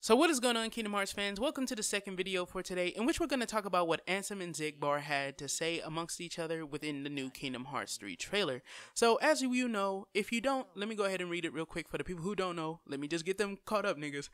So what is going on, Kingdom Hearts fans? Welcome to the second video for today, in which we're going to talk about what Ansem and Xigbar had to say amongst each other within the new Kingdom Hearts 3 trailer. So as you know, if you don't, let me go ahead and read it real quick for the people who don't know. Let me just get them caught up, niggas.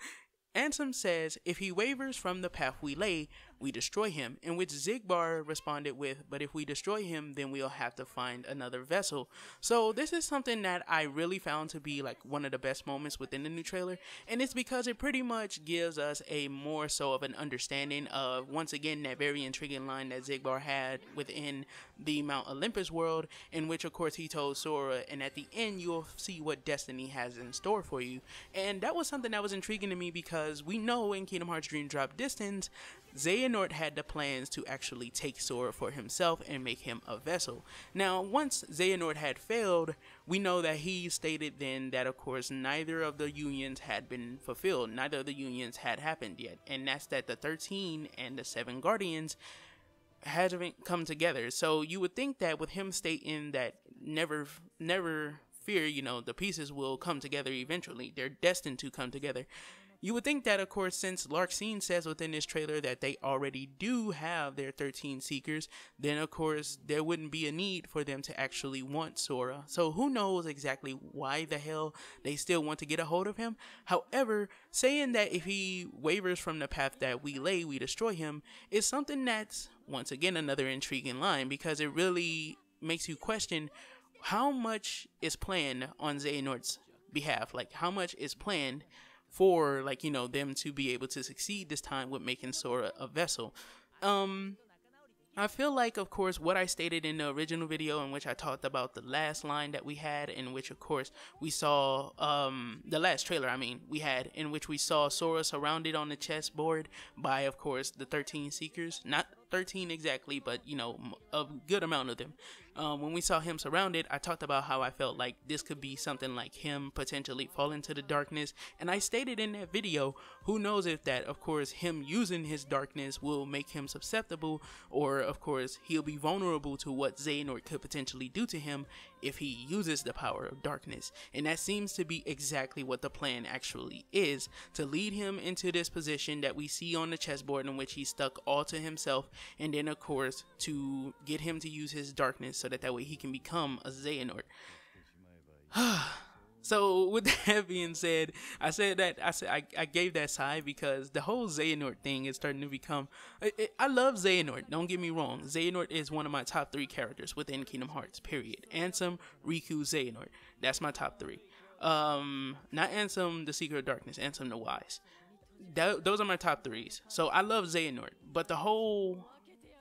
Ansem says, if he wavers from the path we lay, we destroy him, in which Xigbar responded with, but if we destroy him, then we'll have to find another vessel. So this is something that I really found to be like one of the best moments within the new trailer, and it's because it pretty much gives us a more so of an understanding of, once again, that very intriguing line that Xigbar had within the Mount Olympus world, in which of course he told Sora, and at the end you'll see what destiny has in store for you. And that was something that was intriguing to me because we know in Kingdom Hearts Dream Drop Distance, Zehnort had the plans to actually take Sora for himself and make him a vessel. Now, once Zehnort had failed, we know that he stated then that, of course, neither of the unions had been fulfilled. Neither of the unions had happened yet. And that's that the 13 and the 7 Guardians haven't come together. So you would think that with him stating that never fear, you know, the pieces will come together eventually. They're destined to come together. You would think that, of course, since Larxene says within this trailer that they already do have their 13 Seekers, then, of course, there wouldn't be a need for them to actually want Sora. So who knows exactly why the hell they still want to get a hold of him? However, saying that if he wavers from the path that we lay, we destroy him, is something that's, once again, another intriguing line, because it really makes you question how much is planned on Xehanort's behalf. Like, how much is planned for, like, you know, them to be able to succeed this time with making Sora a vessel. I feel like, of course, what I stated in the original video, in which I talked about the last line that we had, in which, of course, we saw, the last trailer, we had, in which we saw Sora surrounded on the chessboard by, of course, the 13 Seekers. Not 13 exactly, but, you know, a good amount of them. When we saw him surrounded, I talked about how I felt like this could be something like him potentially falling to the darkness, and I stated in that video, who knows if that, of course, him using his darkness will make him susceptible, or, of course, he'll be vulnerable to what Zehnort could potentially do to him if he uses the power of darkness. And that seems to be exactly what the plan actually is, to lead him into this position that we see on the chessboard, in which he's stuck all to himself, and then, of course, to get him to use his darkness so that way he can become a Xehanort. So with that being said, I gave that sigh because the whole Xehanort thing is starting to become, I love Xehanort, don't get me wrong. Xehanort is one of my top 3 characters within Kingdom Hearts, period. Ansem, Riku, Xehanort. That's my top 3. Not Ansem the Seeker of Darkness, Ansem the Wise. Those are my top 3s. So I love Xehanort, but the whole,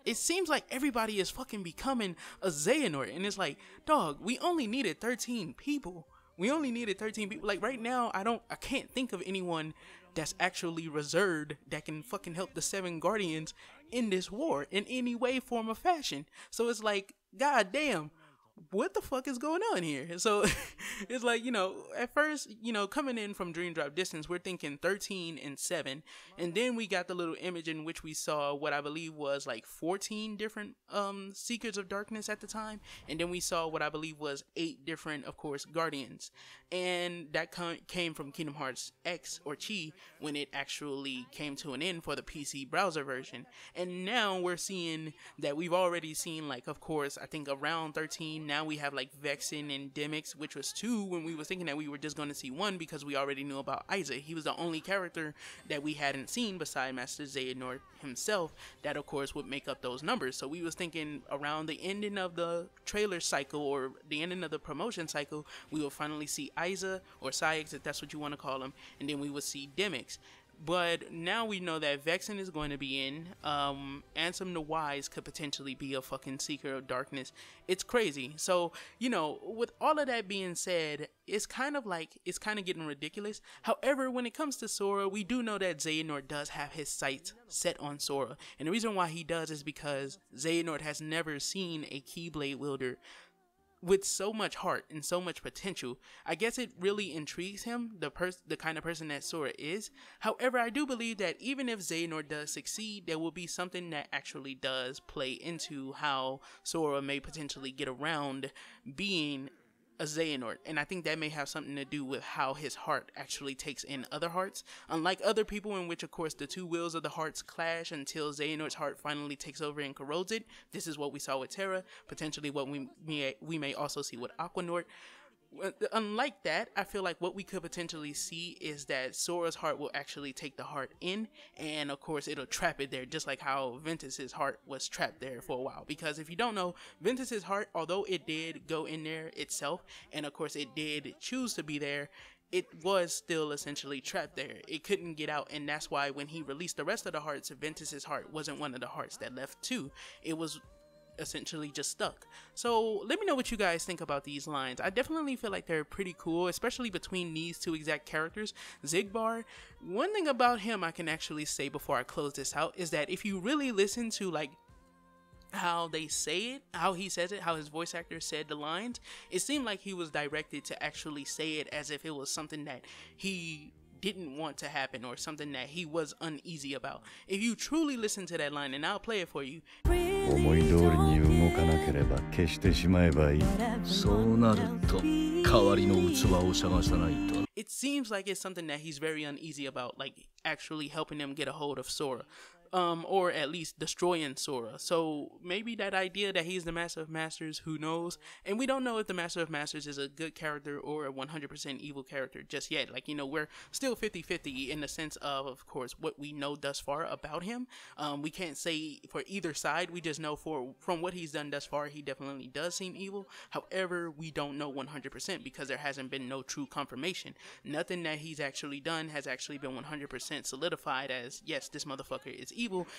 it seems like everybody is fucking becoming a Xehanort, and it's like, dog, we only needed 13 people. We only needed 13 people. Like, right now, I can't think of anyone that's actually reserved that can fucking help the 7 Guardians in this war in any way, form, or fashion. So it's like, god damn, what the fuck is going on here? So it's like, you know, at first, you know, coming in from Dream Drop Distance, we're thinking 13 and 7, and then we got the little image in which we saw what I believe was like 14 different Seekers of Darkness at the time, and then we saw what I believe was 8 different, of course, Guardians, and that came from Kingdom Hearts X or Chi when it actually came to an end for the PC browser version. And now we're seeing that we've already seen, like, of course, I think around 13. Now we have like Vexen and Demyx, which was 2 when we were thinking that we were just going to see 1 because we already knew about Isaac. He was the only character that we hadn't seen beside Master Zehnort himself that, of course, would make up those numbers. So we was thinking around the ending of the trailer cycle, or the ending of the promotion cycle, we will finally see Isaac, or Syx if that's what you want to call him, and then we would see Demyx. But now we know that Vexen is going to be in. Ansem the Wise could potentially be a fucking Seeker of Darkness. It's crazy. So, you know, with all of that being said, it's kind of getting ridiculous. However, when it comes to Sora, we do know that Zehnort does have his sights set on Sora. And the reason why he does is because Zehnort has never seen a Keyblade wielder with so much heart and so much potential. I guess it really intrigues him, the kind of person that Sora is. However, I do believe that even if Zehnort does succeed, there will be something that actually does play into how Sora may potentially get around being a Xehanort, and I think that may have something to do with how his heart actually takes in other hearts. Unlike other people, in which of course the two wills of the hearts clash until Xehanort's heart finally takes over and corrodes it. This is what we saw with Terra, potentially what we may also see with Aquanort. Unlike that, I feel like what we could potentially see is that Sora's heart will actually take the heart in, and of course it'll trap it there, just like how Ventus's heart was trapped there for a while. Because if you don't know, Ventus's heart, although it did go in there itself, and of course it did choose to be there, it was still essentially trapped there. It couldn't get out, and that's why when he released the rest of the hearts, Ventus's heart wasn't one of the hearts that left too. It was essentially just stuck. So let me know what you guys think about these lines. I definitely feel like they're pretty cool, especially between these two exact characters. Xigbar, one thing about him I can actually say before I close this out is that if you really listen to like how they say it, how he says it, how his voice actor said the lines, it seemed like he was directed to actually say it as if it was something that he didn't want to happen or something that he was uneasy about. If you truly listen to that line, and I'll play it for you. It seems like it's something that he's very uneasy about, like actually helping them get a hold of Sora. Or at least destroying Sora. So maybe that idea that he's the Master of Masters, who knows? And we don't know if the Master of Masters is a good character or a 100% evil character just yet. Like, you know, we're still 50-50 in the sense of course, what we know thus far about him. We can't say for either side. We just know from what he's done thus far, he definitely does seem evil. However, we don't know 100% because there hasn't been no true confirmation. Nothing that he's actually done has actually been 100% solidified as, yes, this motherfucker is evil.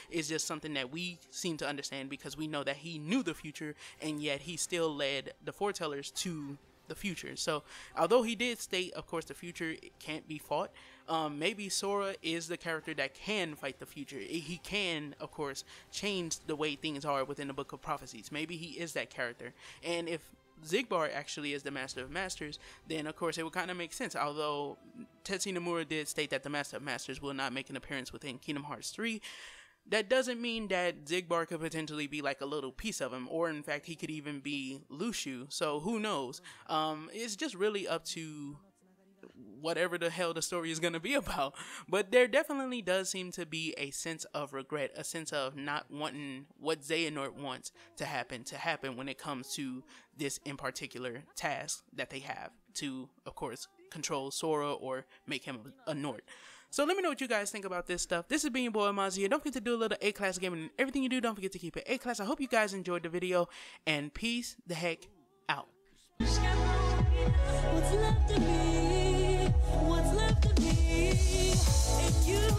Is just something that we seem to understand because we know that he knew the future, and yet he still led the foretellers to the future. So although he did state, of course, the future can't be fought, maybe Sora is the character that can fight the future. He can, of course, change the way things are within the Book of Prophecies. Maybe he is that character. And if Xigbar actually is the Master of Masters, then of course it would kind of make sense. Although Tetsuya Nomura did state that the Master of Masters will not make an appearance within Kingdom Hearts 3, that doesn't mean that Xigbar could potentially be like a little piece of him, or in fact he could even be Lushu. So who knows? It's just really up to whatever the hell the story is going to be about. But there definitely does seem to be a sense of regret, a sense of not wanting what Zehnort wants to happen when it comes to this in particular task that they have to, of course, control Sora or make him a Nort. So let me know what you guys think about this stuff. This has been your boy Amaziah. Don't forget to do a little A-class gaming, and everything you do, don't forget to keep it A-class. I hope you guys enjoyed the video, and peace the heck out. What's left of me? What's left of me? And you